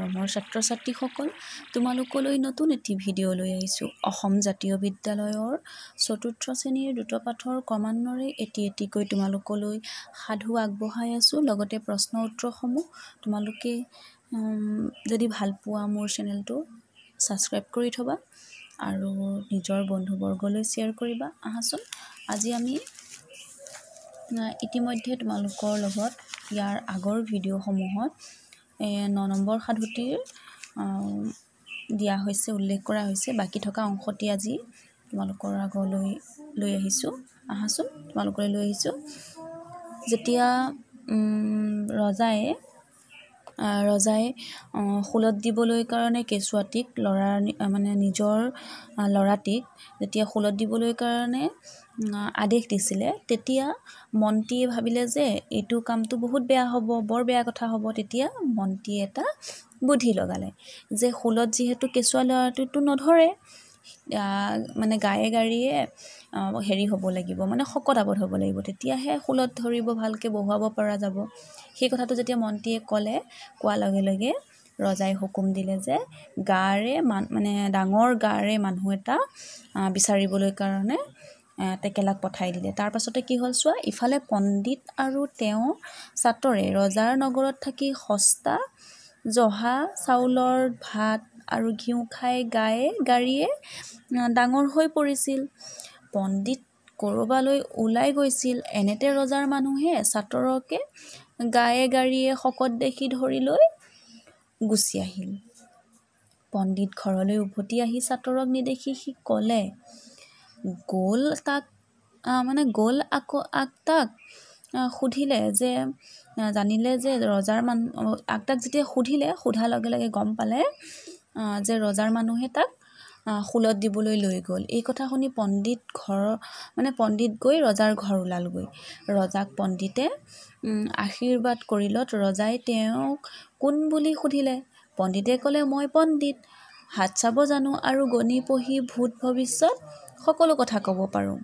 মৰমৰ ছাত্ৰ ছাত্ৰীসকল, তোমালোকলৈ নতুন এটি ভিডিঅ' লৈ আহিছোঁ। অসম জাতীয় বিদ্যালয়ৰ ৪ৰ্থ শ্ৰেণীৰ দ্ৰুতপাঠৰ ক্ৰমান্বয়ে এটি এটিকৈ তোমালোকলৈ সাধু আগবঢ়াই আছোঁ। লগতে প্ৰশ্ন উত্তৰসমূহ তোমালোকে যদি ভাল পোৱা মোৰ চেনেলটো ছাবস্ক্ৰাইব কৰি থবা আৰু নিজৰ বন্ধুবৰ্গলৈ শ্বেয়াৰ কৰিবা। আহাচোন আজি আমি ইতিমধ্যে তোমালোকৰ লগত ইয়াৰ আগৰ ভিডিঅ'সমূহত ৯ নম্বৰ সাধুটিৰ দিয়া হৈছে, উল্লেখ কৰা হৈছে। বাকী থকা অংশটি আজি তোমালোকৰ আগলৈ লৈ আহিছোঁ। আহাচোন তোমালোকলৈ লৈ আহিছোঁ। যেতিয়া ৰজাই শুলত দিবলৈ কাৰণে কেঁচুৱাটিক নিজৰ ল'ৰাটিক যেতিয়া শুলত দিবলৈ কাৰণে আদেশ দিছিলে, তেতিয়া মন্ত্ৰীয়ে ভাবিলে যে এইটো কামটো বহুত বেয়া হ'ব, বৰ বেয়া কথা হ'ব। তেতিয়া মন্ত্ৰীয়ে এটা বুদ্ধি লগালে যে শুলত যিহেতু কেঁচুৱা ল'ৰাটোতো নধৰে, গায়ে গাড়ীয়ে হ'ব লাগিব, শকত আৱত হ'ব লাগিব, তেতিয়াহে শুলত ধৰিব, ভালকৈ বহুৱাব পৰা যাব। সেই কথাটো যেতিয়া মন্ত্ৰীয়ে কোৱাৰ লগে লগে ৰজাই হুকুম দিলে যে ডাঙৰ গাৰে মানুহ এটা বিচাৰিবলৈ কাৰণে তেকেলাক পঠাই দিলে। তাৰ পাছতে কি হ'ল চোৱা, ইফালে পণ্ডিত আৰু তেওঁৰ ছাত্ৰৰে ৰজাৰ নগৰত থাকি সস্তা জহা চাউলৰ ভাত আৰু ঘিউ খাই গায়ে গাড়ীয়ে ডাঙৰ হৈ পৰিছিল। পণ্ডিত ক'ৰবালৈ ওলাই গৈছিল, এনেতে ৰজাৰ মানুহে ছাত্ৰকে গায়ে গাড়ীয়ে শকত দেখি ধৰি লৈ গুচি আহিল। পণ্ডিত ঘৰলৈ উভতি আহি ছাত্ৰক নেদেখি সি তাক সুধিলে যে জানিলে যে তাক যেতিয়া সোধাৰ লগে লগে গম পালে যে ৰজাৰ মানুহে তাক শুলত দিবলৈ লৈ গ'ল। এই কথা শুনি পণ্ডিত গৈ ৰজাৰ ঘৰ ওলালগৈ। ৰজাক পণ্ডিতে আশীৰ্বাদ কৰিলত ৰজাই তেওঁক কোন বুলি সুধিলে। পণ্ডিতে ক'লে, মই পণ্ডিত, হাত চাব জানো আৰু গণি পঢ়ি ভূত ভৱিষ্যত সকলো কথা ক'ব পাৰোঁ।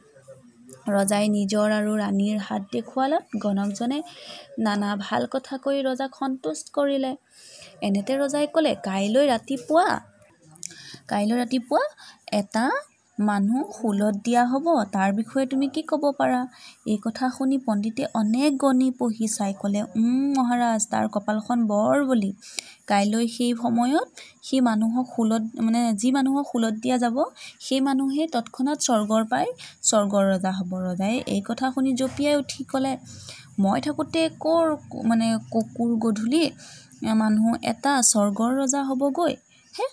ৰজাই নিজৰ আৰু ৰাণীৰ হাত দেখুৱালত গণকজনে নানা ভাল কথা কৈ ৰজাক সন্তুষ্ট কৰিলে। এনেতে ৰজাই ক'লে, কাইলৈ ৰাতিপুৱা এটা মানুহ শুলত দিয়া হ'ব, তাৰ বিষয়ে তুমি কি ক'ব পাৰা? এই কথা শুনি পণ্ডিতে অনেক গণি পঢ়ি চাই ক'লে, মহাৰাজ, তাৰ কপালখন বৰ বলি। কাইলৈ সেই সময়ত যি মানুহক শুলত দিয়া যাব, সেই মানুহেই তৎক্ষণাত স্বৰ্গৰ ৰজা হ'ব। ৰজাই এই কথা শুনি জঁপিয়াই উঠি ক'লে, মই থাকোঁতে কুকুৰ গধূলি মানুহ এটা স্বৰ্গৰ ৰজা হ'বগৈ হে?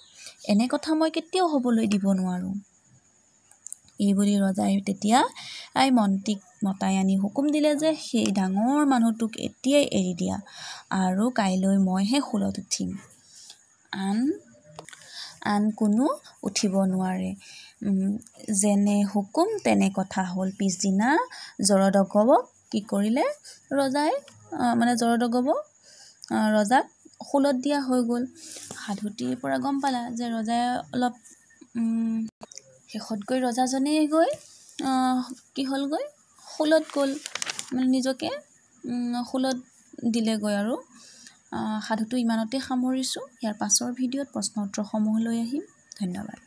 এনে কথা মই কেতিয়াও হ'বলৈ দিব নোৱাৰোঁ। এইবুলি ৰজাই তেতিয়া মন্ত্ৰীক মতাই আনি হুকুম দিলে যে সেই ডাঙৰ মানুহটোক এতিয়াই এৰি দিয়া আৰু কাইলৈ মইহে শুলত উঠিম, আন কোনো উঠিব নোৱাৰে। যেনে হুকুম তেনে কথা হ'ল। পিছদিনা জৰদগবক কি কৰিলে ৰজাক শুলত দিয়া হৈ গ'ল। সাধুটিৰ পৰা গম পালা যে ৰজাই অলপ শেষত গৈ ৰজাজনেই গৈ শুলত গ'ল, নিজকে শুলত দিলেগৈ। আৰু সাধুটো ইমানতে সামৰিছোঁ। ইয়াৰ পাছৰ ভিডিঅ'ত প্ৰশ্ন উত্তৰসমূহ লৈ আহিম। ধন্যবাদ।